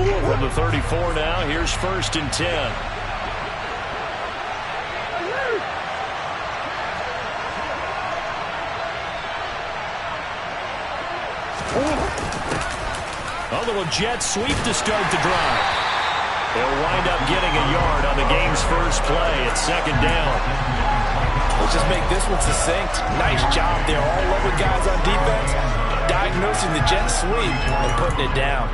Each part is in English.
From the 34 now, here's 1st and 10. A little jet sweep to start the drive. They'll wind up getting a yard on the game's first play at 2nd down. Let's just make this one succinct. Nice job there. All over guys on defense, diagnosing the jet sweep and putting it down.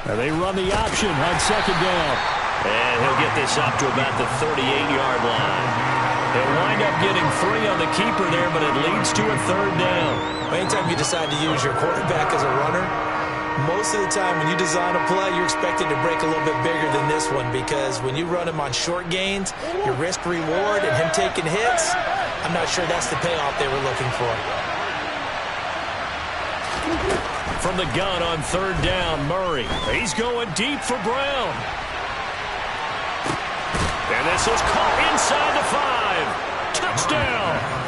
Now they run the option on 2nd down. And he'll get this up to about the 38-yard line. They'll wind up getting 3 on the keeper there, but it leads to a 3rd down. Anytime you decide to use your quarterback as a runner, most of the time when you design a play, you're expected to break a little bit bigger than this one, because when you run him on short gains, your risk-reward and him taking hits, I'm not sure that's the payoff they were looking for. From the gun on 3rd down, Murray. He's going deep for Brown. And this is caught inside the 5. Touchdown.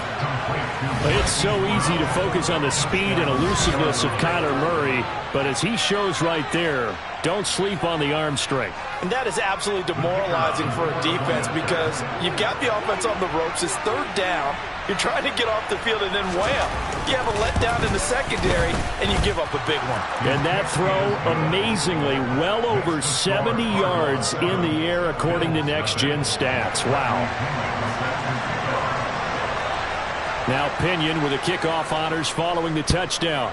It's so easy to focus on the speed and elusiveness of Kyler Murray, but as he shows right there, don't sleep on the arm strength. And that is absolutely demoralizing for a defense, because you've got the offense on the ropes. It's 3rd down. You're trying to get off the field, and then wham, you have a letdown in the secondary, and you give up a big one. And that throw, amazingly, well over 70 yards in the air, according to Next Gen Stats. Wow. Now Pinion with the kickoff honors following the touchdown.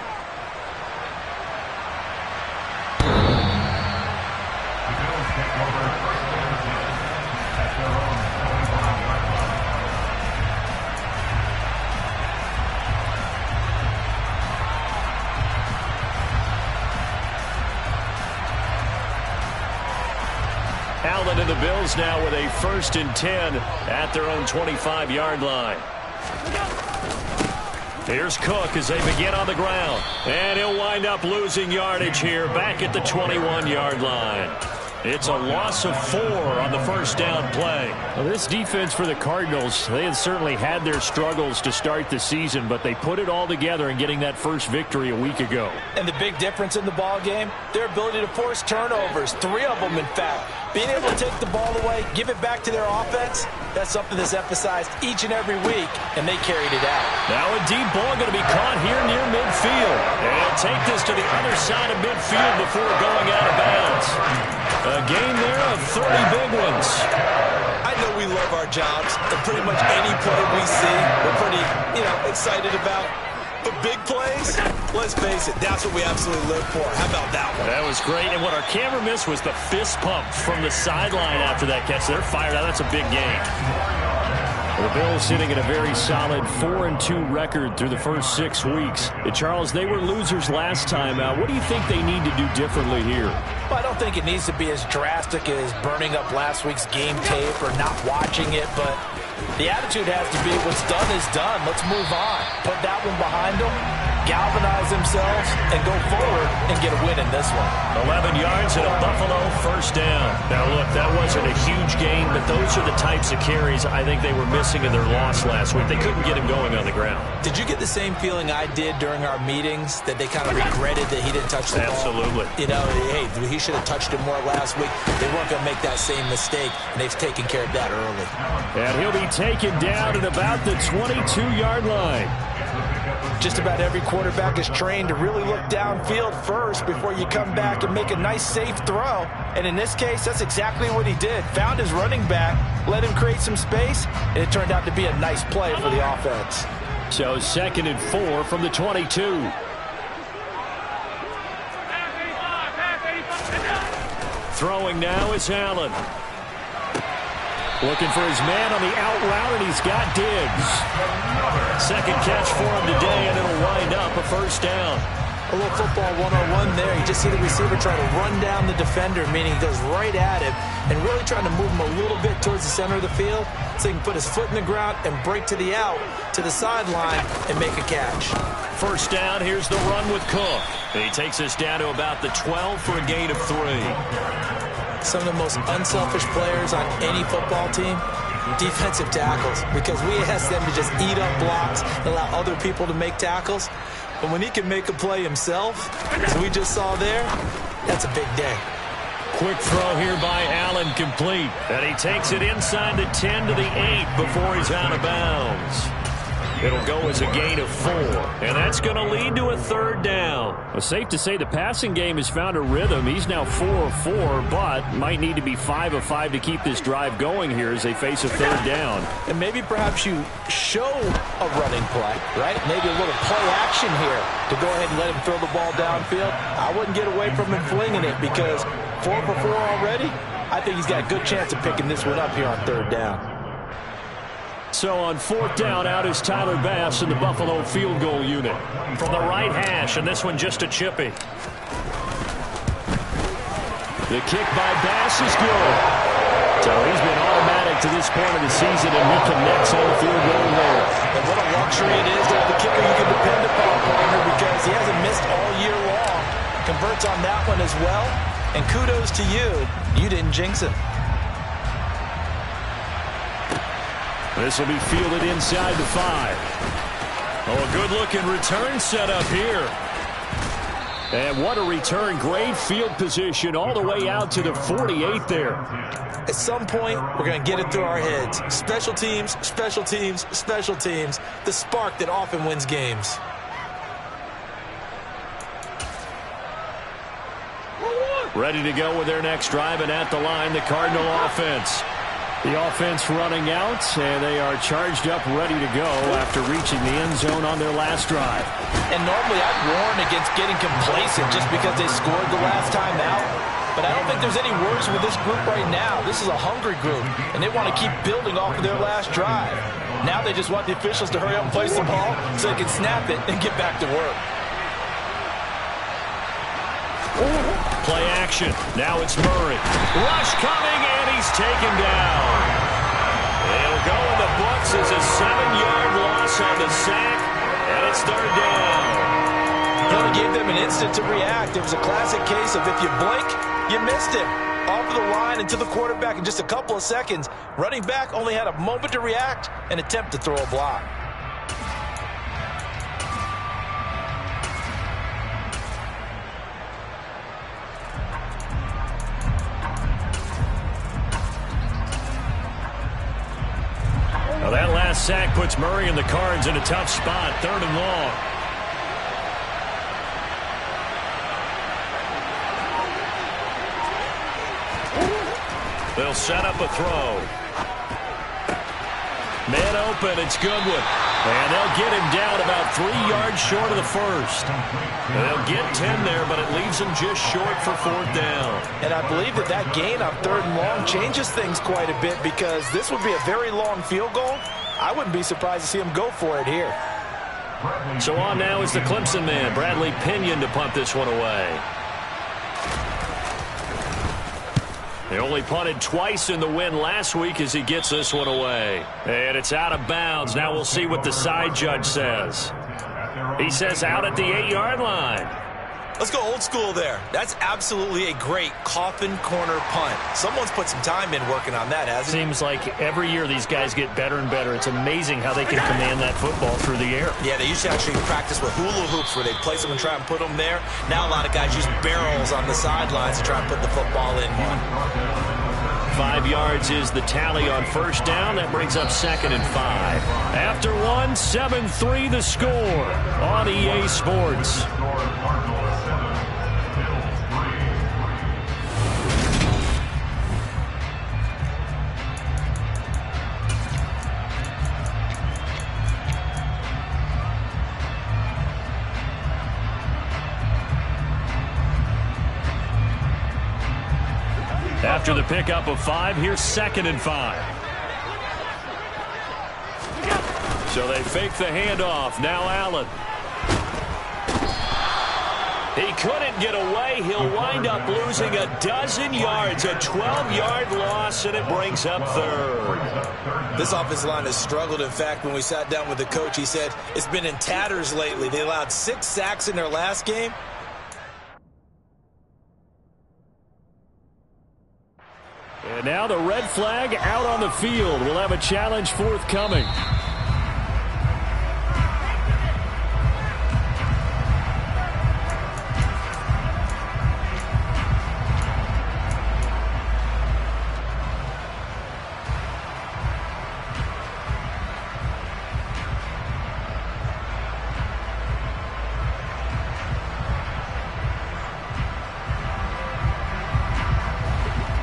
Allen and the Bills now with a 1st and 10 at their own 25-yard line. Here's Cook as they begin on the ground. And he'll wind up losing yardage here back at the 21-yard line. It's a loss of 4 on the 1st down play. Well, this defense for the Cardinals, they had certainly had their struggles to start the season, but they put it all together in getting that first victory a week ago. And the big difference in the ball game, their ability to force turnovers, 3 of them in fact. Being able to take the ball away, give it back to their offense, that's something that's emphasized each and every week, and they carried it out. Now a deep ball going to be caught here near midfield. And he'll take this to the other side of midfield before going out of bounds. A game there of 30 big ones. I know we love our jobs, and pretty much any play we see, we're pretty, excited about. But big plays, let's face it, that's what we absolutely live for. How about that one? That was great, and what our camera missed was the fist pump from the sideline after that catch. They're fired out. That's a big game. The Bills sitting at a very solid 4-2 record through the first 6 weeks. Charles, they were losers last time out. What do you think they need to do differently here? Well, I don't think it needs to be as drastic as burning up last week's game tape or not watching it, but the attitude has to be what's done is done. Let's move on. Put that one behind them, galvanize themselves, and go forward and get a win in this one. 11 yards and a Buffalo 1st down. Now, look, that wasn't a huge gain, but those are the types of carries I think they were missing in their loss last week. They couldn't get him going on the ground. Did you get the same feeling I did during our meetings, that they kind of regretted that he didn't touch the ball? Absolutely. Hey, he should have touched it more last week. They weren't going to make that same mistake, and they've taken care of that early. And he'll be taken down at about the 22-yard line. Just about every quarterback is trained to really look downfield first before you come back and make a nice, safe throw. And in this case, that's exactly what he did. Found his running back, let him create some space, and it turned out to be a nice play for the offense. So 2nd and 4 from the 22. Throwing now is Allen. Looking for his man on the out route, and he's got Diggs. 2nd catch for him today, and it'll wind up a 1st down. A little football 1-on-1 there. You just see the receiver try to run down the defender, meaning he goes right at him and really trying to move him a little bit towards the center of the field so he can put his foot in the ground and break to the out, to the sideline, and make a catch. first down. Here's the run with Cook. He takes us down to about the 12 for a gain of 3. Some of the most unselfish players on any football team, defensive tackles, because we ask them to just eat up blocks and allow other people to make tackles. But when he can make a play himself, as we just saw there, that's a big day. Quick throw here by Allen, complete. And he takes it inside the 10 to the 8 before he's out of bounds. It'll go as a gain of 4, and that's going to lead to a third down. Well, safe to say the passing game has found a rhythm. He's now 4 of 4, but might need to be 5 of 5 to keep this drive going here as they face a third down. And maybe perhaps you show a running play, right? Maybe a little play action here to go ahead and let him throw the ball downfield. I wouldn't get away from him flinging it because 4 for 4 already, I think he's got a good chance of picking this one up here on third down. So on fourth down, out is Tyler Bass in the Buffalo field goal unit. From the right hash, and this one just a chippy. The kick by Bass is good. So he's been automatic to this point of the season, and he connects on the field goal there. And what a luxury it is to have the kicker you can depend upon, partner, because he hasn't missed all year long. Converts on that one as well. And kudos to you. You didn't jinx him. This will be fielded inside the 5. Oh, a good-looking return set up here. And what a return. Great field position all the way out to the 48 there. At some point, we're going to get it through our heads. Special teams, special teams, special teams. The spark that often wins games. Ready to go with their next drive, and at the line, the Cardinal offense. The offense running out, and they are charged up, ready to go after reaching the end zone on their last drive. And normally I'd warn against getting complacent just because they scored the last time out. But I don't think there's any worries with this group right now. This is a hungry group, and they want to keep building off of their last drive. Now they just want the officials to hurry up and place the ball so they can snap it and get back to work. Play action. Now it's Murray. Rush coming, and he's taken down. It'll go in the books as a 7-yard loss on the sack, and it's third down. Really gave them an instant to react. It was a classic case of if you blink, you missed him. Off of the line and to the quarterback in just a couple of seconds. Running back only had a moment to react and attempt to throw a block. Well, that last sack puts Murray and the Cards in a tough spot, 3rd and long. They'll set up a throw. Man open, it's Goodwin. And they'll get him down about 3 yards short of the first. And they'll get 10 there, but it leaves him just short for 4th down. And I believe that that gain on 3rd and long changes things quite a bit because this would be a very long field goal. I wouldn't be surprised to see him go for it here. So on now is the Clemson man, Bradley Pinion, to punt this one away. They only punted twice in the win last week as he gets this one away. And it's out of bounds. Now we'll see what the side judge says. He says out at the 8-yard line. Let's go old school there. That's absolutely a great coffin corner punt. Someone's put some time in working on that, hasn't he? Seems like every year these guys get better and better. It's amazing how they can command that football through the air. Yeah, they used to actually practice with hula hoops where they place them and try and put them there. Now a lot of guys use barrels on the sidelines to try and put the football in one. 5 yards is the tally on first down. That brings up 2nd and 5. After one, 7-3 the score on EA Sports. After the pickup of 5, here's 2nd and 5. So they fake the handoff. Now Allen. He couldn't get away. He'll wind up losing a dozen yards, a 12-yard loss, and it brings up third. This offensive line has struggled. In fact, when we sat down with the coach, he said it's been in tatters lately. They allowed 6 sacks in their last game. And now the red flag out on the field. We'll have a challenge forthcoming.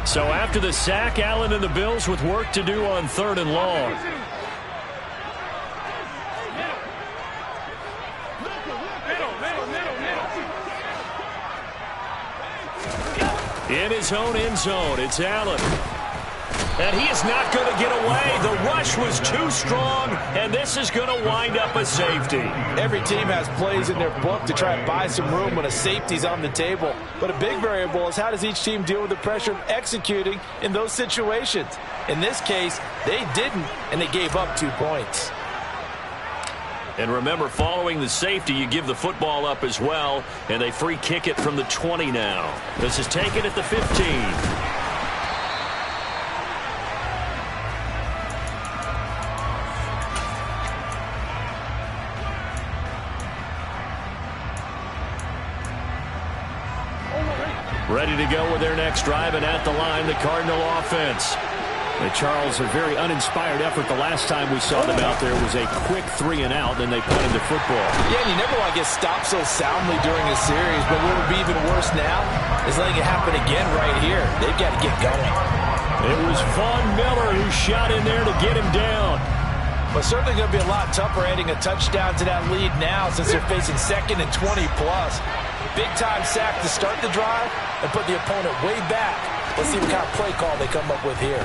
So after the sack, Allen and the Bills with work to do on 3rd and long. In his own end zone, it's Allen. And he is not going to get away. The rush was too strong, and this is going to wind up a safety. Every team has plays in their book to try and buy some room when a safety's on the table. But a big variable is how does each team deal with the pressure of executing in those situations. In this case, they didn't, and they gave up 2 points. And remember, following the safety, you give the football up as well, and they free kick it from the 20 now. This is taken at the 15. Ready to go with their next drive, and at the line, the Cardinal offense. And Charles, a very uninspired effort. The last time we saw them out there was a quick 3 and out, then they punted the football. Yeah, and you never want to get stopped so soundly during a series, but what would be even worse now is letting it happen again right here. They've got to get going. It was Von Miller who shot in there to get him down. But certainly going to be a lot tougher adding a touchdown to that lead now since they're facing 2nd and 20+. Big-time sack to start the drive and put the opponent way back. Let's see what kind of play call they come up with here.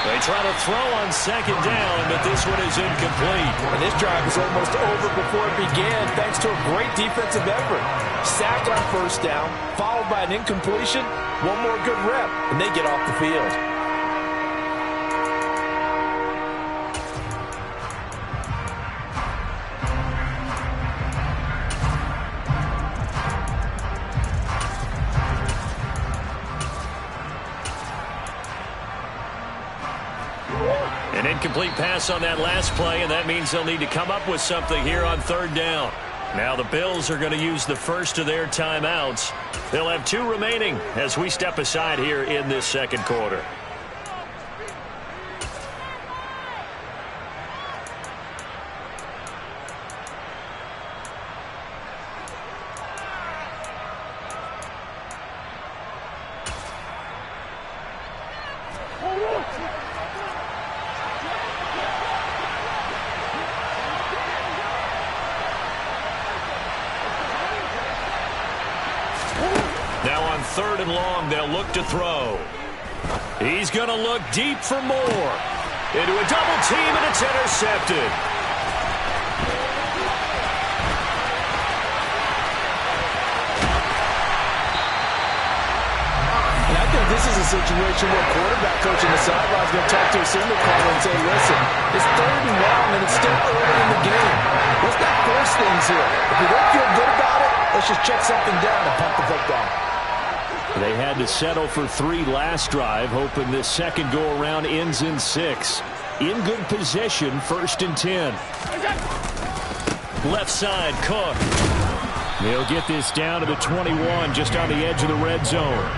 They try to throw on 2nd down, but this one is incomplete. And this drive was almost over before it began thanks to a great defensive effort. Sack on 1st down, followed by an incompletion. One more good rep, and they get off the field. An incomplete pass on that last play, and that means they'll need to come up with something here on 3rd down. Now the Bills are going to use the first of their timeouts. They'll have 2 remaining as we step aside here in this 2nd quarter. Now on 3rd and long, they'll look to throw. He's going to look deep for more. Into a double team, and it's intercepted. And I think this is a situation where quarterback coach on the sideline is going to talk to a signal caller and say, listen, it's 3rd and long, and it's still early in the game. Let's not force things here. If we don't feel good about it, let's just check something down and pump the football. They had to settle for 3 last drive, hoping this 2nd go-around ends in 6. In good position, 1st and 10. Left side, Cook. They'll get this down to the 21, just on the edge of the red zone.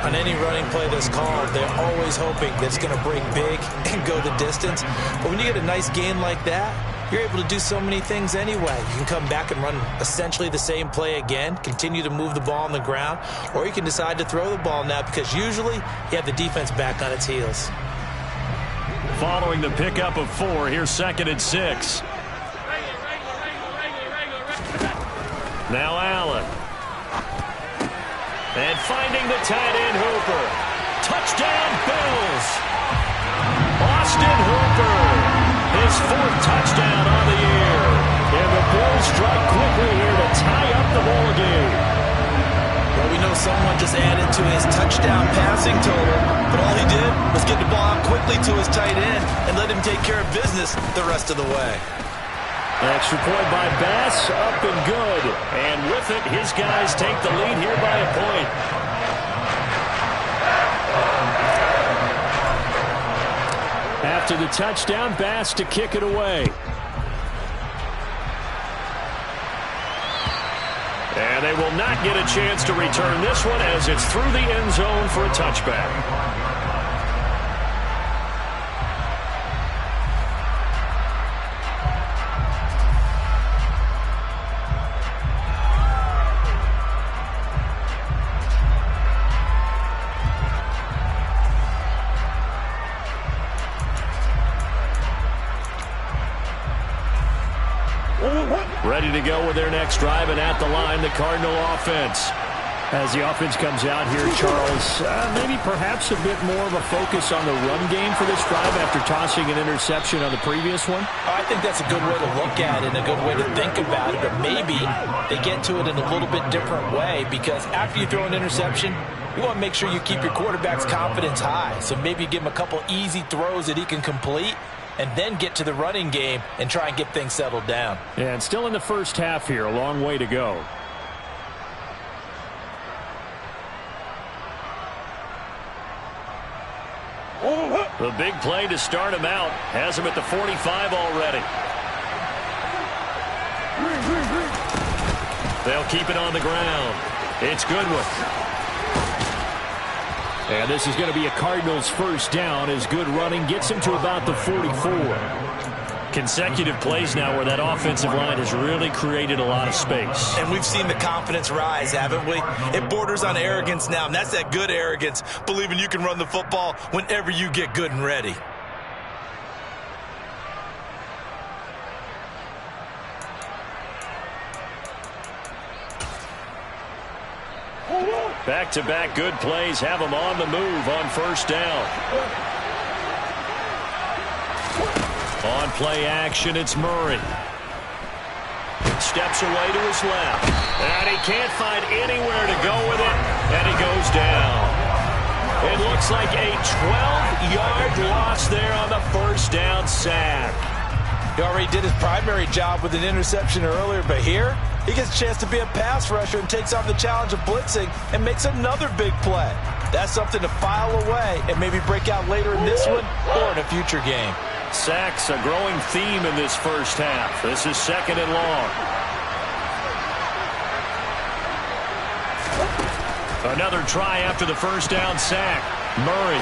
On any running play that's called, they're always hoping that it's going to break big and go the distance. But when you get a nice gain like that, you're able to do so many things anyway. You can come back and run essentially the same play again, continue to move the ball on the ground, or you can decide to throw the ball now because usually you have the defense back on its heels. Following the pickup of 4, here's 2nd and 6. Now Allen. And finding the tight end Hooper. Touchdown Bills. Austin Hooper. His 4th touchdown on the year. And the Bills strike quickly here to tie someone just added to his touchdown passing total, but all he did was get the ball out quickly to his tight end and let him take care of business the rest of the way. Extra point by Bass, up and good. And with it, his guys take the lead here by a point. After the touchdown, Bass to kick it away. And they will not get a chance to return this one as it's through the end zone for a touchback. Ready to go with their next drive, and at the line, the Cardinal offense. As the offense comes out here, Charles, maybe perhaps a bit more of a focus on the run game for this drive after tossing an interception on the previous one? I think that's a good way to look at it and a good way to think about it, but maybe they get to it in a little bit different way, because after you throw an interception, you want to make sure you keep your quarterback's confidence high. So maybe give him a couple easy throws that he can complete, and then get to the running game and try and get things settled down. Yeah, and still in the first half here, a long way to go. The big play to start him out has him at the 45 already. They'll keep it on the ground. It's Goodwin. And this is going to be a Cardinals first down as good running gets him to about the 44. Consecutive plays now where that offensive line has really created a lot of space. And we've seen the confidence rise, haven't we? It borders on arrogance now, and that's that good arrogance, believing you can run the football whenever you get good and ready. Back-to-back good plays have them on the move on first down. On play action, it's Murray. Steps away to his left. And he can't find anywhere to go with it, and he goes down. It looks like a 12-yard loss there on the first down sack. He already did his primary job with an interception earlier, but here he gets a chance to be a pass rusher and takes on the challenge of blitzing and makes another big play. That's something to file away and maybe break out later in this one or in a future game. Sacks, a growing theme in this first half. This is second and long. Another try after the first down sack. Murray.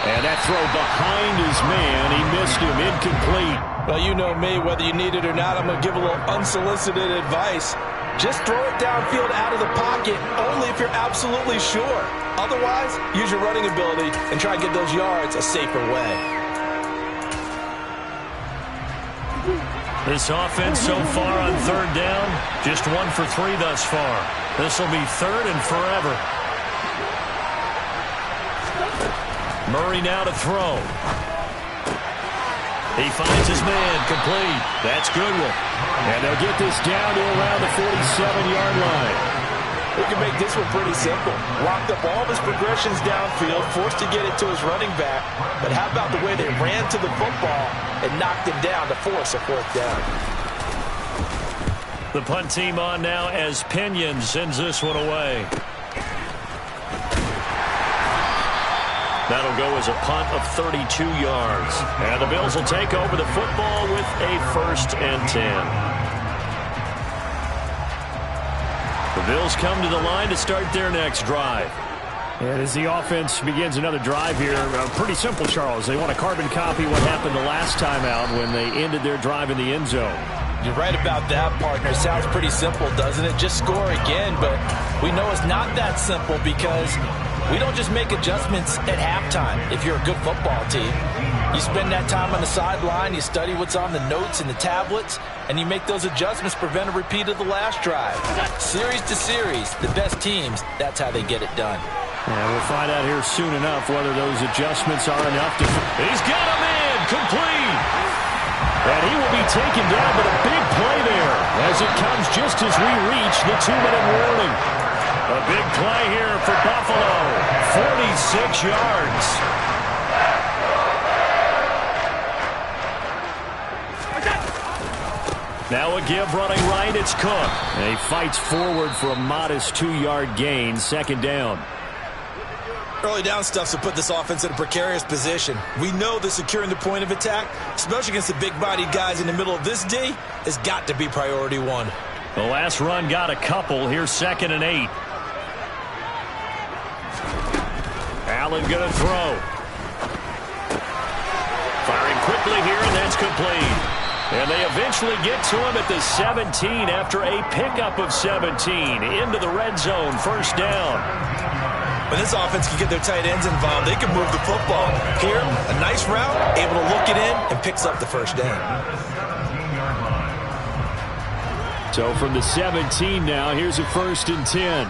And that throw behind his man. He missed him. Incomplete. Well, you know me. Whether you need it or not, I'm going to give a little unsolicited advice. Just throw it downfield out of the pocket, only if you're absolutely sure. Otherwise, use your running ability and try and get those yards a safer way. This offense so far on third down, just 1 for 3 thus far. This will be third and forever. Murray now to throw. He finds his man, complete. That's Goodwin. And they'll get this down to around the 47-yard line. We can make this one pretty simple. Locked up all of his progressions downfield, forced to get it to his running back. But how about the way they ran to the football and knocked him down to force a fourth down? The punt team on now as Pinion sends this one away. That'll go as a punt of 32 yards. And the Bills will take over the football with a 1st and 10. The Bills come to the line to start their next drive. And as the offense begins another drive here, pretty simple, Charles. They want to carbon copy what happened the last time out when they ended their drive in the end zone. You're right about that, partner. Sounds pretty simple, doesn't it? Just score again, but we know it's not that simple because we don't just make adjustments at halftime if you're a good football team. You spend that time on the sideline, you study what's on the notes and the tablets, and you make those adjustments to prevent a repeat of the last drive. Series to series, the best teams, that's how they get it done. And we'll find out here soon enough whether those adjustments are enough to... He's got him in, complete! And he will be taken down, but a big play there as it comes just as we reach the 2-minute warning. A big play here for Buffalo. 46 yards. Now a give running right, it's Cook. And he fights forward for a modest 2-yard gain, second down. Early down stuff to put this offense in a precarious position. We know that securing the point of attack, especially against the big-bodied guys in the middle of this D, has got to be priority one. The last run got a couple. Here's 2nd and 8. Allen going to throw. Firing quickly here, and that's complete. And they eventually get to him at the 17 after a pickup of 17. Into the red zone, first down. When this offense can get their tight ends involved, they can move the football. Here, a nice route, able to look it in, and picks up the first down. So from the 17 now, here's a 1st and 10.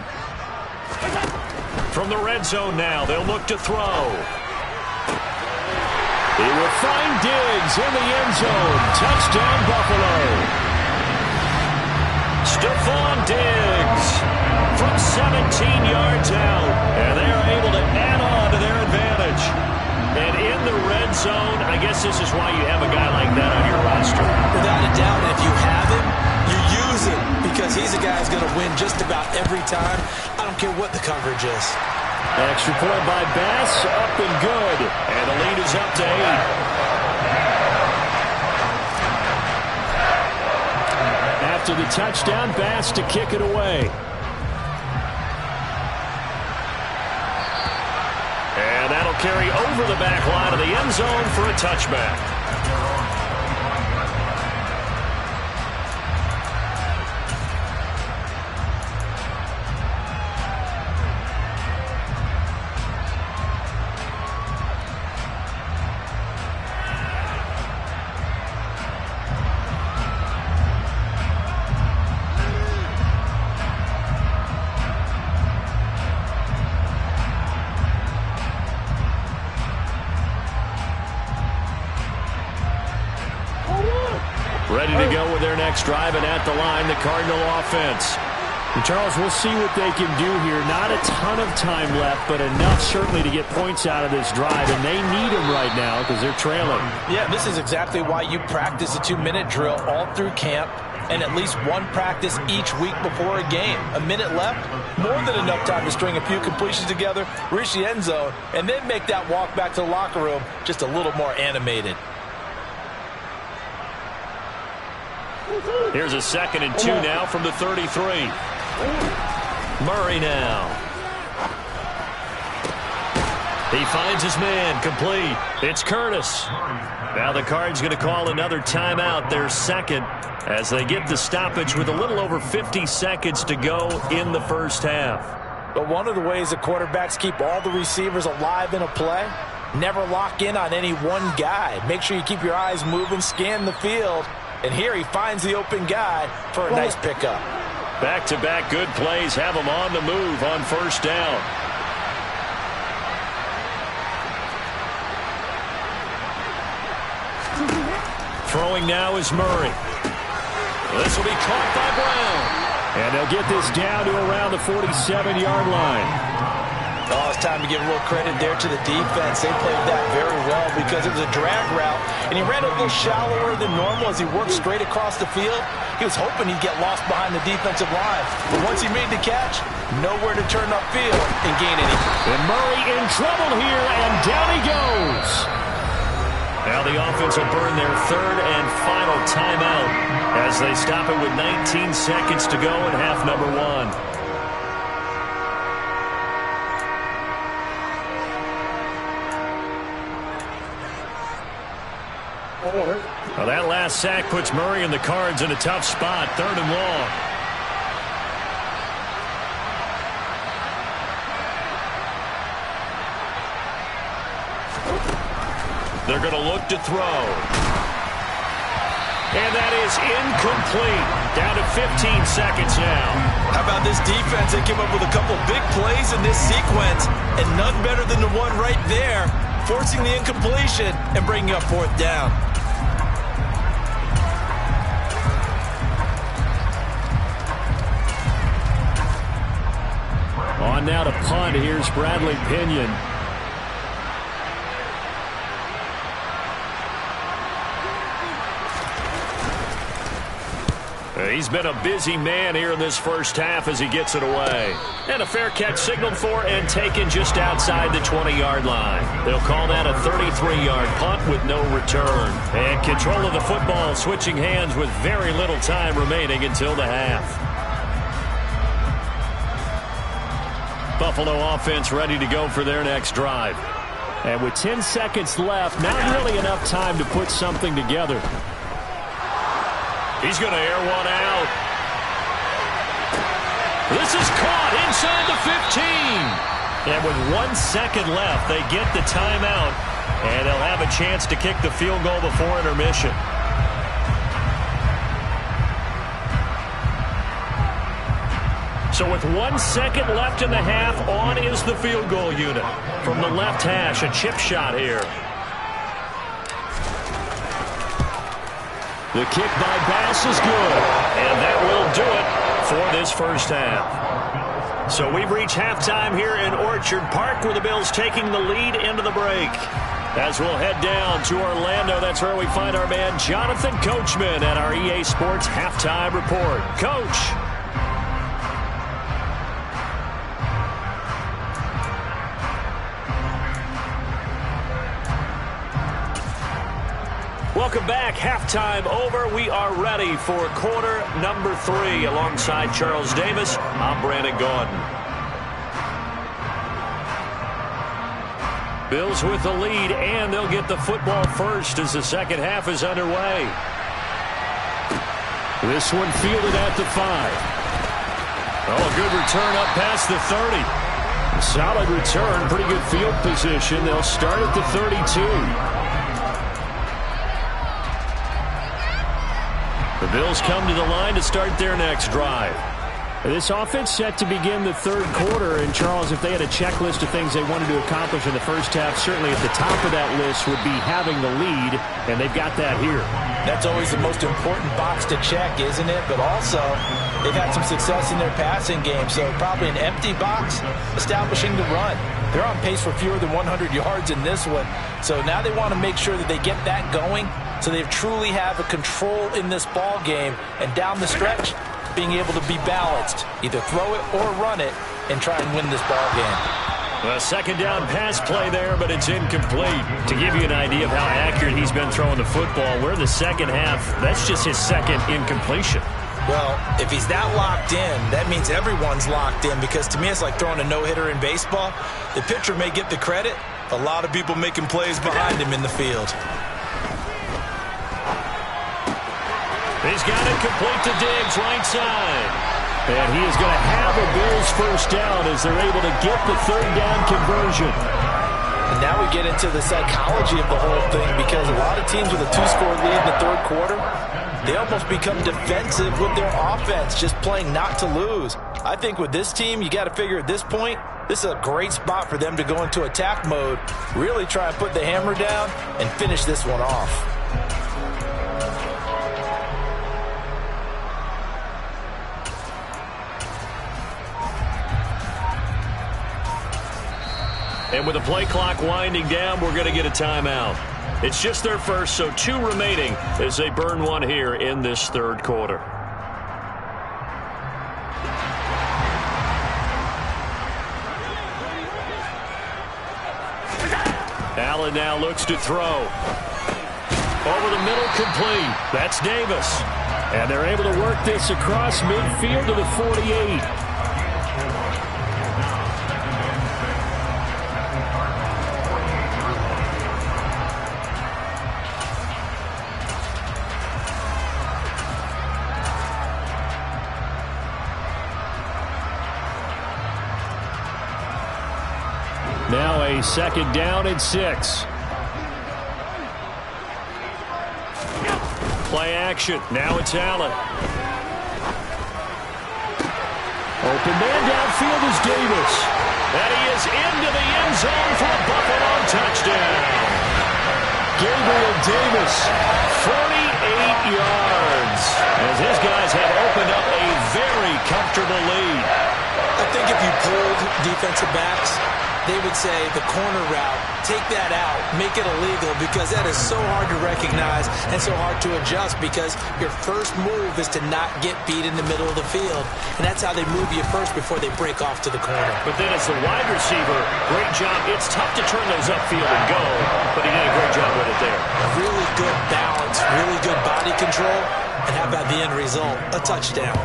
From the red zone now, they'll look to throw. He will find Diggs in the end zone. Touchdown, Buffalo. Stephon Diggs from 17 yards out. And they are able to add on to their advantage. And in the red zone, I guess this is why you have a guy like that on your roster. Without a doubt, if you have him, you use him because he's a guy who's going to win just about every time. I don't care what the coverage is. Extra point by Bass, up and good. And the lead is up to 8. After the touchdown, Bass to kick it away. And that'll carry over the back line of the end zone for a touchback. Ready to go with their next drive, and at the line, the Cardinal offense. And Charles, we'll see what they can do here. Not a ton of time left, but enough certainly to get points out of this drive, and they need them right now because they're trailing. Yeah, this is exactly why you practice a 2-minute drill all through camp and at least one practice each week before a game. A minute left, more than enough time to string a few completions together, reach the end zone, and then make that walk back to the locker room just a little more animated. Here's a 2nd and 2 now from the 33. Murray now. He finds his man, complete. It's Curtis. Now the Cards going to call another timeout, their second, as they get the stoppage with a little over 50 seconds to go in the first half. But one of the ways the quarterbacks keep all the receivers alive in a play, never lock in on any one guy. Make sure you keep your eyes moving, scan the field. And here he finds the open guy for a nice pickup. Back-to-back good plays have him on the move on first down. Throwing now is Murray. This will be caught by Brown. And they'll get this down to around the 47-yard line. Oh, it's time to give a little credit there to the defense. They played that very well because it was a drag route, and he ran a little shallower than normal as he worked straight across the field. He was hoping he'd get lost behind the defensive line. But once he made the catch, nowhere to turn upfield and gain anything. And Murray in trouble here, and down he goes. Now the offense will burn their third and final timeout as they stop it with 19 seconds to go in half number 1. Well, that last sack puts Murray and the Cards in a tough spot, 3rd and long. They're going to look to throw. And that is incomplete. Down to 15 seconds now. How about this defense? They came up with a couple big plays in this sequence, and none better than the one right there, forcing the incompletion and bringing up 4th down. now to punt. Here's Bradley Pinion. He's been a busy man here in this first half as he gets it away. And a fair catch signaled for and taken just outside the 20-yard line. They'll call that a 33-yard punt with no return. And control of the football switching hands with very little time remaining until the half. Buffalo offense ready to go for their next drive. And with 10 seconds left, not really enough time to put something together. He's going to air one out. This is caught inside the 15. And with 1 second left, they get the timeout. And they'll have a chance to kick the field goal before intermission. So with 1 second left in the half, on is the field goal unit. From the left hash, a chip shot here. The kick by Bass is good, and that will do it for this first half. So we've reached halftime here in Orchard Park, where the Bills taking the lead into the break. As we'll head down to Orlando, that's where we find our man Jonathan Coachman at our EA Sports Halftime Report. Coach. Welcome back. Halftime over. We are ready for quarter number 3. Alongside Charles Davis, I'm Brandon Gaudin. Bills with the lead, and they'll get the football first as the second half is underway. This one fielded at the 5. Oh, a good return up past the 30. Solid return, pretty good field position. They'll start at the 32. The Bills come to the line to start their next drive. This offense set to begin the third quarter. And, Charles, if they had a checklist of things they wanted to accomplish in the first half, certainly at the top of that list would be having the lead, and they've got that here. That's always the most important box to check, isn't it? But also, they've had some success in their passing game, so probably an empty box establishing the run. They're on pace for fewer than 100 yards in this one, so now they want to make sure that they get that going so they truly have a control in this ball game, and down the stretch, being able to be balanced, either throw it or run it, and try and win this ball game. A second down pass play there, but it's incomplete. To give you an idea of how accurate he's been throwing the football, we're in the second half. That's just his second incompletion. Well, if he's that locked in, that means everyone's locked in, because to me it's like throwing a no-hitter in baseball. The pitcher may get the credit, a lot of people making plays behind him in the field. He's got it complete to Diggs, right side. And he is going to have a Bills first down as they're able to get the third down conversion. And now we get into the psychology of the whole thing, because a lot of teams with a 2-score lead in the third quarter, they almost become defensive with their offense, just playing not to lose. I think with this team, you got to figure at this point, this is a great spot for them to go into attack mode, really try and put the hammer down and finish this one off. And with the play clock winding down, we're going to get a timeout. It's just their first, so 2 remaining as they burn one here in this third quarter. Allen now looks to throw. Over the middle, complete. That's Davis. And they're able to work this across midfield to the 48. Now a second down and 6. Play action. Now it's Allen. Open man downfield is Davis. And he is into the end zone for a Buffalo touchdown. Gabriel Davis, 48 yards. As his guys have opened up a very comfortable lead. I think if you polled defensive defensive backs, they would say the corner route, take that out, make it illegal, because that is so hard to recognize and so hard to adjust, because your first move is to not get beat in the middle of the field. And that's how they move you first before they break off to the corner. But then as the wide receiver, great job. It's tough to turn those upfield and go, but he did a great job with it there. Really good balance, really good body control, and how about the end result? A touchdown.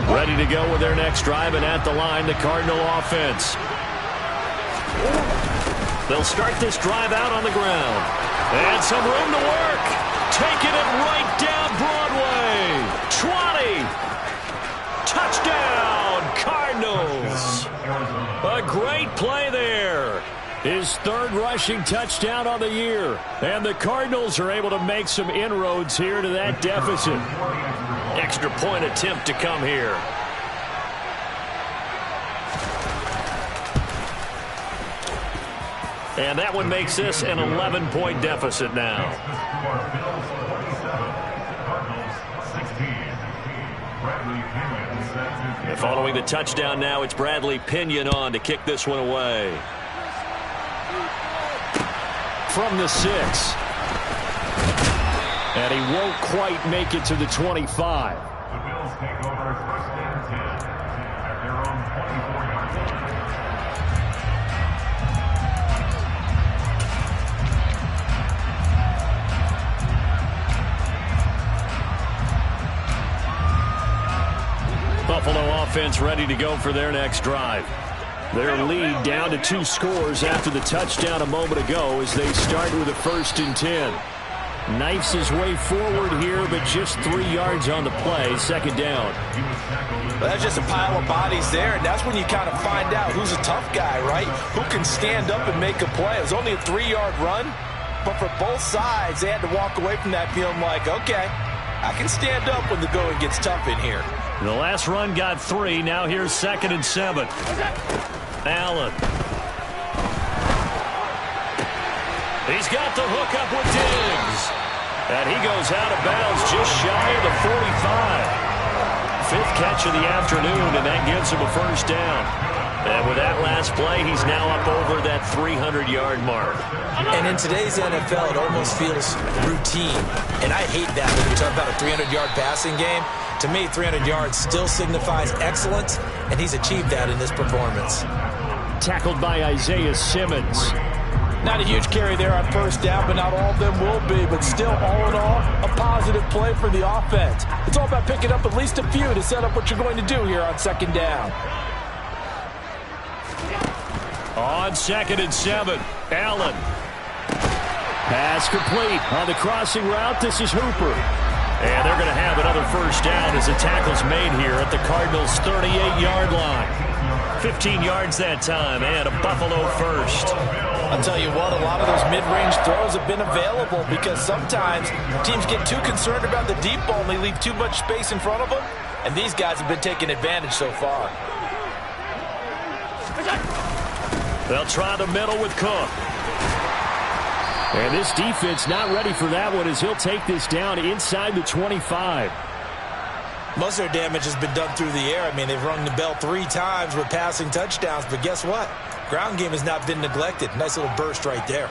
Ready to go with their next drive, and at the line, the Cardinal offense. They'll start this drive out on the ground. And some room to work. Taking it right down Broadway. 20. Touchdown, Cardinals. A great play there. His third rushing touchdown on the year. And the Cardinals are able to make some inroads here to that deficit. Extra point attempt to come here. And that one makes this an 11-point deficit now. And following the touchdown now, it's Bradley Pinion on to kick this one away. From the 6. And he won't quite make it to the 25. The Bills take over first and 10 at their own 24-yard line. Buffalo offense ready to go for their next drive. Their lead down to 2 scores after the touchdown a moment ago as they start with a 1st and 10. Knifes his way forward here, but just 3 yards on the play. 2nd down. Well, that's just a pile of bodies there, and that's when you kind of find out who's a tough guy, right? Who can stand up and make a play. It was only a 3-yard run, but for both sides, they had to walk away from that feeling like, okay, I can stand up when the going gets tough in here. The last run got 3. Now here's 2nd and 7. Allen. He's got the hook up with Diggs. And he goes out of bounds just shy of the 45. 5th catch of the afternoon, and that gives him a 1st down. And with that last play, he's now up over that 300-yard mark. And in today's NFL, it almost feels routine. And I hate that when we talk about a 300-yard passing game. To me, 300 yards still signifies excellence, and he's achieved that in this performance. Tackled by Isaiah Simmons. Not a huge carry there on 1st down, but not all of them will be. But still, all in all, a positive play for the offense. It's all about picking up at least a few to set up what you're going to do here on 2nd down. On 2nd and 7, Allen. Pass complete on the crossing route. This is Hooper. And they're going to have another 1st down as the tackle's made here at the Cardinals' 38-yard line. 15 yards that time, and a Buffalo 1st. I'll tell you what, a lot of those mid-range throws have been available because sometimes teams get too concerned about the deep ball and they leave too much space in front of them, and these guys have been taking advantage so far. They'll try the middle with Cook. And this defense not ready for that one as he'll take this down inside the 25. Most of their damage has been done through the air. I mean, they've rung the bell 3 times with passing touchdowns, but guess what? Ground game has not been neglected. Nice little burst right there.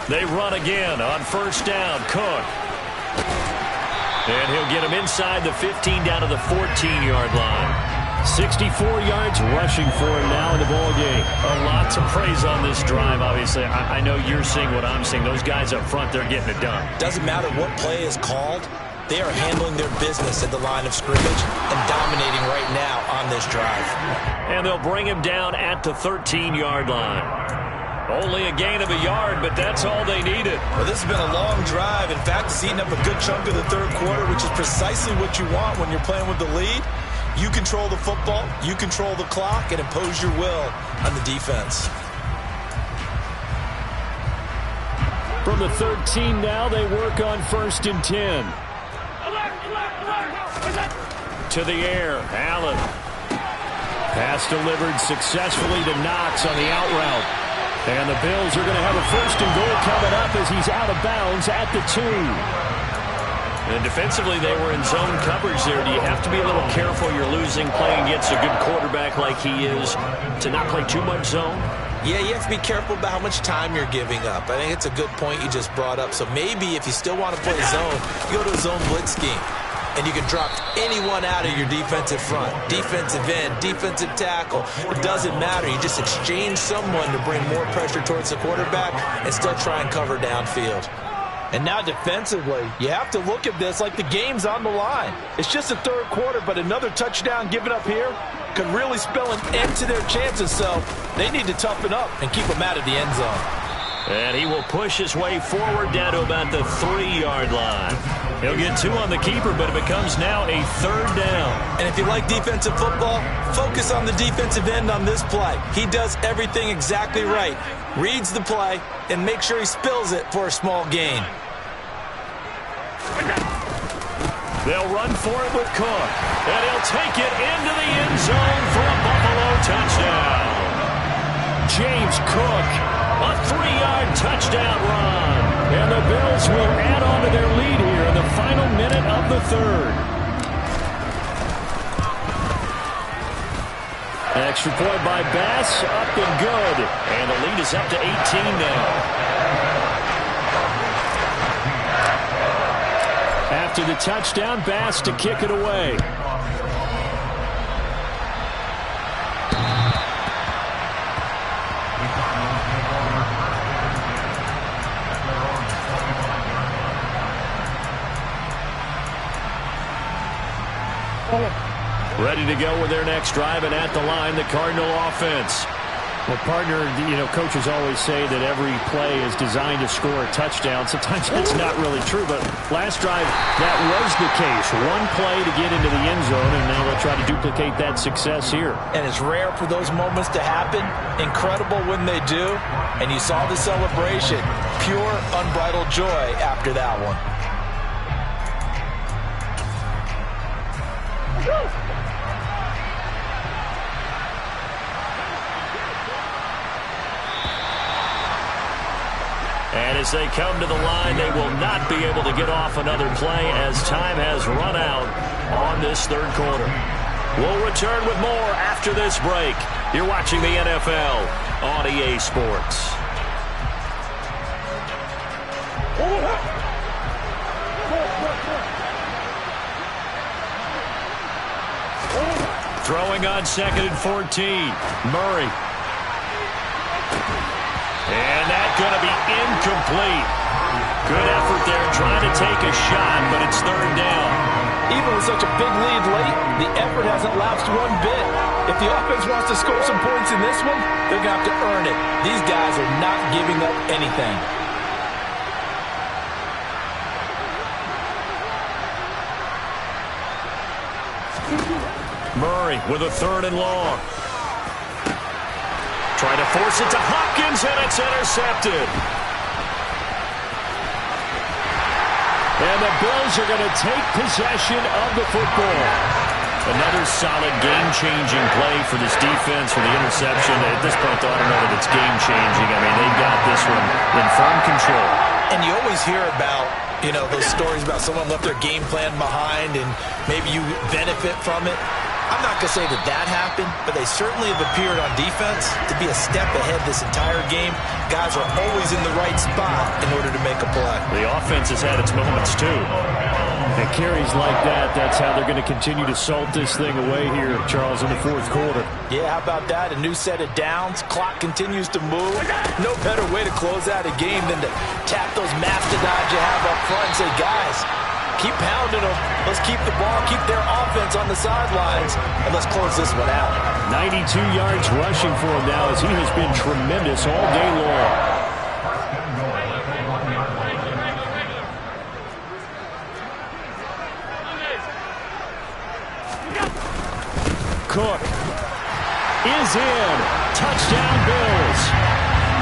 They run again on 1st down. Cook. And he'll get him inside the 15 down to the 14-yard line. 64 yards rushing for him now in the ballgame. A lot to praise on this drive, obviously. I know you're seeing what I'm seeing. Those guys up front, they're getting it done. Doesn't matter what play is called. They are handling their business at the line of scrimmage and dominating right now on this drive. And they'll bring him down at the 13-yard line. Only a gain of a yard, but that's all they needed. Well, this has been a long drive. In fact, it's eating up a good chunk of the 3rd quarter, which is precisely what you want when you're playing with the lead. You control the football, you control the clock, and impose your will on the defense. From the 13 now, they work on 1st and 10. To the air, Allen. Pass delivered successfully to Knox on the out route. And the Bills are going to have a 1st and goal coming up as he's out of bounds at the 2. And defensively, they were in zone coverage there. Do you have to be a little careful you're losing playing against a good quarterback like he is to not play too much zone? Yeah, you have to be careful about how much time you're giving up. I think it's a good point you just brought up. So maybe if you still want to play zone, you go to a zone blitz scheme. And you can drop anyone out of your defensive front. Defensive end, defensive tackle. It doesn't matter. You just exchange someone to bring more pressure towards the quarterback and still try and cover downfield. And now defensively, you have to look at this like the game's on the line. It's just the 3rd quarter, but another touchdown given up here could really spell an end to their chances. So they need to toughen up and keep them out of the end zone. And he will push his way forward down to about the 3-yard line. He'll get 2 on the keeper, but it becomes now a 3rd down. And if you like defensive football, focus on the defensive end on this play. He does everything exactly right. Reads the play and make sure he spills it for a small gain. They'll run for it with Cook. And he'll take it into the end zone for a Buffalo touchdown. James Cook, a 3-yard touchdown run. And the Bills will add on to their lead here in the final minute of the 3rd. Extra point by Bass, up and good. And the lead is up to 18 now. After the touchdown, Bass to kick it away. Ready to go with their next drive, and at the line, the Cardinal offense. Well, partner, coaches always say that every play is designed to score a touchdown. Sometimes that's not really true, but last drive, that was the case. One play to get into the end zone, and now they'll try to duplicate that success here. And it's rare for those moments to happen. Incredible when they do. And you saw the celebration. Pure, unbridled joy after that one. And as they come to the line, they will not be able to get off another play as time has run out on this 3rd quarter. We'll return with more after this break. You're watching the NFL on EA Sports. Throwing on 2nd and 14. Murray. And that's going to be incomplete. Good effort there trying to take a shot, but it's 3rd down. Even with such a big lead late, the effort hasn't lapsed one bit. If the offense wants to score some points in this one, they're going to have to earn it. These guys are not giving up anything. Murray with a 3rd and long. Trying to force it to Hopkins, and it's intercepted. And the Bills are going to take possession of the football. Another solid game-changing play for this defense for the interception. At this point, though, I don't know that it's game-changing. I mean, they've got this one in firm control. And you always hear about, those stories about someone left their game plan behind and maybe you benefit from it. I'm not going to say that happened, but they certainly have appeared on defense to be a step ahead this entire game. Guys are always in the right spot in order to make a play. The offense has had its moments, too. And carries like that, that's how they're going to continue to salt this thing away here, Charles, in the 4th quarter. Yeah, how about that? A new set of downs. Clock continues to move. No better way to close out a game than to tap those mastodons you have up front and say, guys, keep pounding them. Let's keep the ball, keep their offense on the sidelines, and let's close this one out. 92 yards rushing for him now as he has been tremendous all day long. Cook is in. Touchdown, Bills.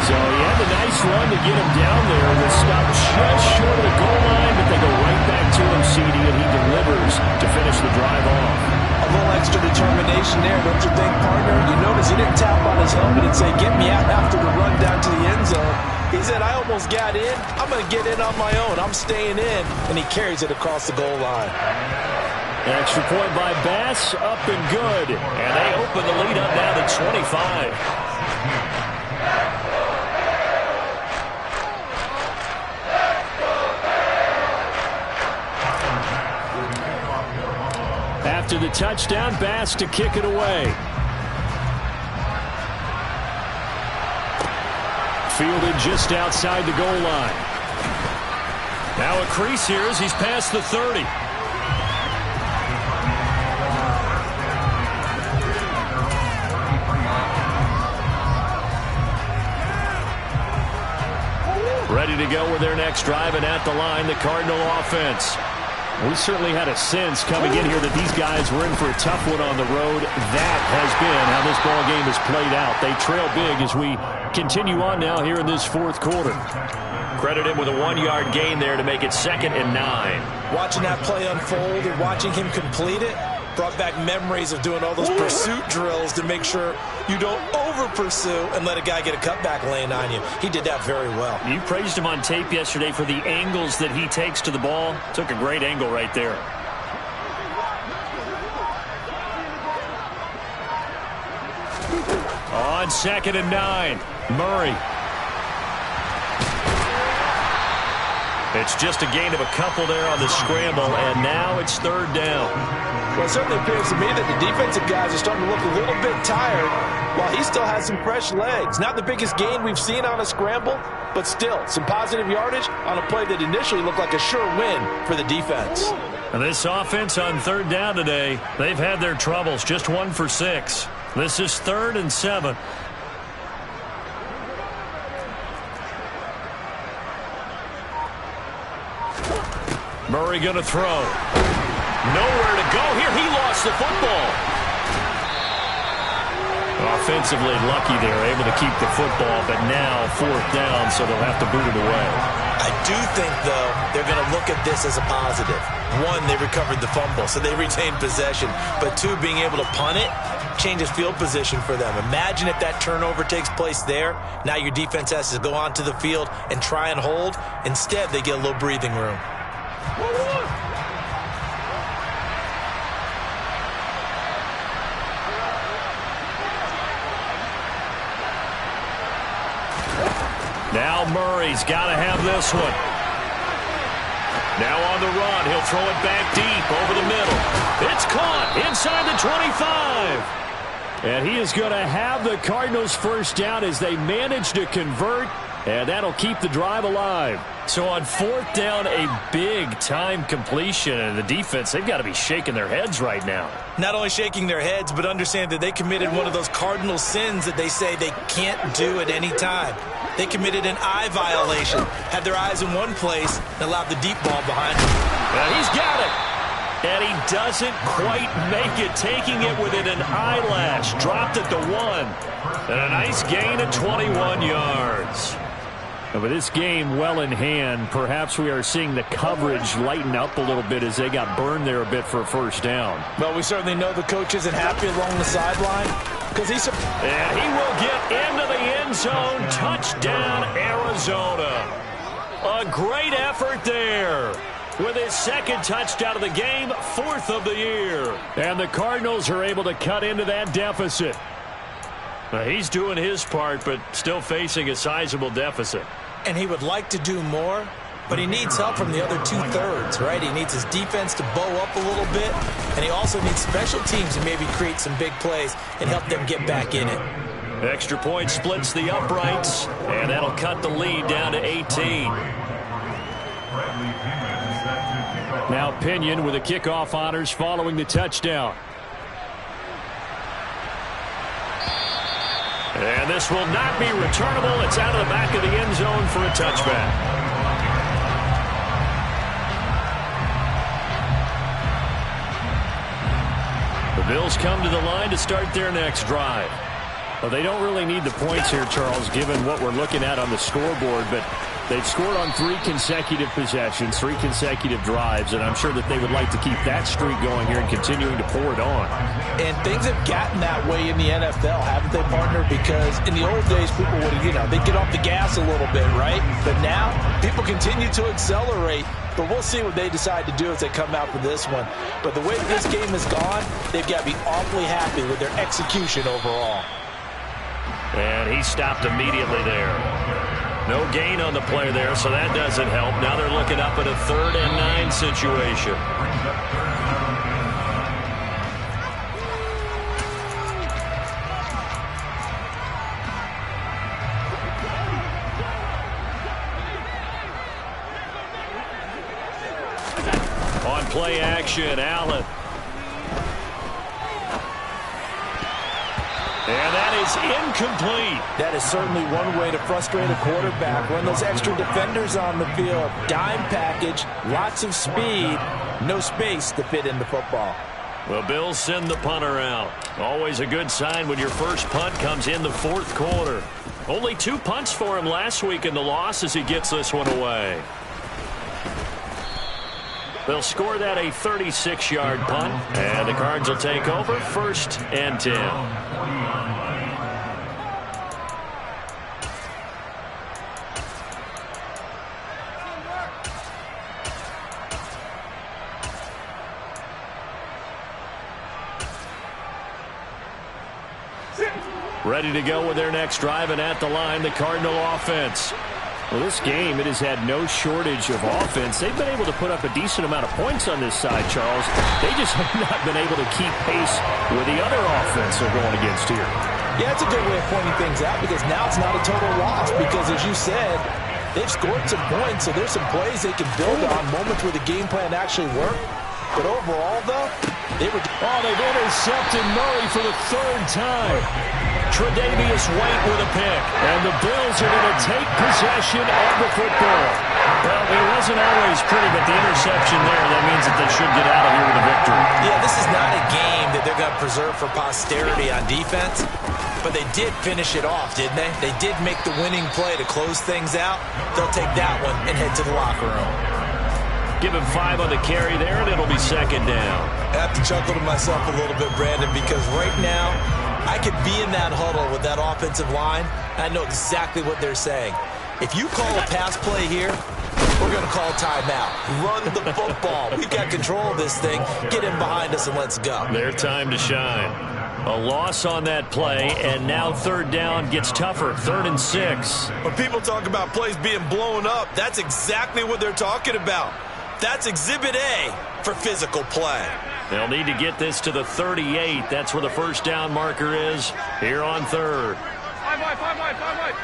So he had the nice run to get him down there. Was stopped just short of the goal line, but they go right back to him, CD, and he delivers to finish the drive off. A little extra determination there, don't you think, partner? You notice he didn't tap on his helmet and say, get me out after the run down to the end zone. He said, I almost got in. I'm going to get in on my own. I'm staying in. And he carries it across the goal line. Extra point by Bass, up and good. And they open the lead up now to 25. After the touchdown, Bass to kick it away. Fielded just outside the goal line. Now a crease here as he's past the 30. Ready to go with their next drive, and at the line, the Cardinal offense. We certainly had a sense coming in here that these guys were in for a tough one on the road. That has been how this ball game has played out. They trail big as we continue on now here in this fourth quarter. Credit him with a 1-yard gain there to make it 2nd and 9. Watching that play unfold and watching him complete it brought back memories of doing all those pursuit drills to make sure you don't over-pursue and let a guy get a cutback lane on you. He did that very well. You praised him on tape yesterday for the angles that he takes to the ball. Took a great angle right there. On 2nd and 9, Murray. It's just a gain of a couple there on the scramble, and now it's 3rd down. Well, it certainly appears to me that the defensive guys are starting to look a little bit tired while he still has some fresh legs. Not the biggest gain we've seen on a scramble, but still some positive yardage on a play that initially looked like a sure win for the defense. And this offense on 3rd down today, they've had their troubles, just 1 for 6. This is 3rd and 7. Murray going to throw. Nowhere to go here. He lost the football. Offensively lucky they're able to keep the football, but now 4th down, so they'll have to boot it away. I do think, though, they're going to look at this as a positive. 1, they recovered the fumble, so they retained possession. But 2, being able to punt it changes field position for them. Imagine if that turnover takes place there. Now your defense has to go onto the field and try and hold. Instead, they get a little breathing room. Now Murray's got to have this one. Now on the run, he'll throw it back deep over the middle. It's caught inside the 25. And he is going to have the Cardinals' 1st down as they manage to convert, and that'll keep the drive alive. So on 4th down, a big-time completion, and the defense, they've got to be shaking their heads right now. Not only shaking their heads, but understand that they committed one of those cardinal sins that they say they can't do at any time. They committed an eye violation, had their eyes in one place, and allowed the deep ball behind them. And he's got it. And he doesn't quite make it, taking it within an eyelash. Dropped it to 1. And a nice gain of 21 yards. But this game well in hand, perhaps we are seeing the coverage lighten up a little bit as they got burned there a bit for a 1st down. Well, we certainly know the coach isn't happy along the sideline because he's... And he will get into the end zone. Touchdown, Arizona. A great effort there. With his 2nd touchdown of the game, 4th of the year. And the Cardinals are able to cut into that deficit. He's doing his part, but still facing a sizable deficit. And he would like to do more, but he needs help from the other 2/3, right? He needs his defense to bow up a little bit, and he also needs special teams to maybe create some big plays and help them get back in it. Extra point splits the uprights, and that'll cut the lead down to 18. Now Pinion with the kickoff honors following the touchdown. And this will not be returnable. It's out of the back of the end zone for a touchback. The Bills come to the line to start their next drive. Well, they don't really need the points here, Charles, given what we're looking at on the scoreboard, but they've scored on 3 consecutive possessions, 3 consecutive drives, and I'm sure that they would like to keep that streak going here and continuing to pour it on. And things have gotten that way in the NFL, haven't they, partner? Because in the old days, people would, they'd get off the gas a little bit, right? But now, people continue to accelerate. But we'll see what they decide to do as they come out for this one. But the way this game has gone, they've got to be awfully happy with their execution overall. And he stopped immediately there. No gain on the play there, so that doesn't help. Now they're looking up at a 3rd and 9 situation. On play action, Allen. And that is incomplete. That is certainly one way to frustrate a quarterback. Run those extra defenders on the field. Dime package, lots of speed, no space to fit in the football. The Bills send the punter out. Always a good sign when your first punt comes in the 4th quarter. Only 2 punts for him last week in the loss as he gets this one away. They'll score that a 36-yard punt, and the Cards will take over 1st and 10. Ready to go with their next drive, and at the line, the Cardinal offense. Well, this game, it has had no shortage of offense. They've been able to put up a decent amount of points on this side, Charles. They just have not been able to keep pace with the other offense they're going against here. Yeah, it's a good way of pointing things out because now it's not a total loss because, as you said, they've scored some points, so there's some plays they can build on, moments where the game plan actually worked. But overall, though, they've intercepted Murray for the 3rd time. Tre'Davious White with a pick. And the Bills are going to take possession of the football. Well, it wasn't always pretty, but the interception there, that means that they should get out of here with a victory. Yeah, this is not a game that they're going to preserve for posterity on defense. But they did finish it off, didn't they? They did make the winning play to close things out. They'll take that one and head to the locker room. Give him 5 on the carry there, and it'll be 2nd down. I have to chuckle to myself a little bit, Brandon, because right now, I could be in that huddle with that offensive line. I know exactly what they're saying. If you call a pass play here, we're going to call timeout. Run the football. We've got control of this thing. Get in behind us and let's go. Their time to shine. A loss on that play, and now 3rd down gets tougher. 3rd and 6. When people talk about plays being blown up, that's exactly what they're talking about. That's Exhibit A for physical play. They'll need to get this to the 38. That's where the 1st down marker is here on 3rd. 5 wide.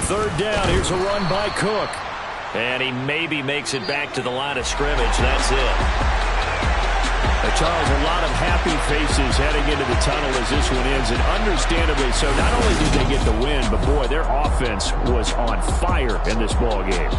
3rd down. Here's a run by Cook. And he maybe makes it back to the line of scrimmage. That's it. Charles, a lot of happy faces heading into the tunnel as this one ends, and understandably so. Not only did they get the win, but boy, their offense was on fire in this ball game.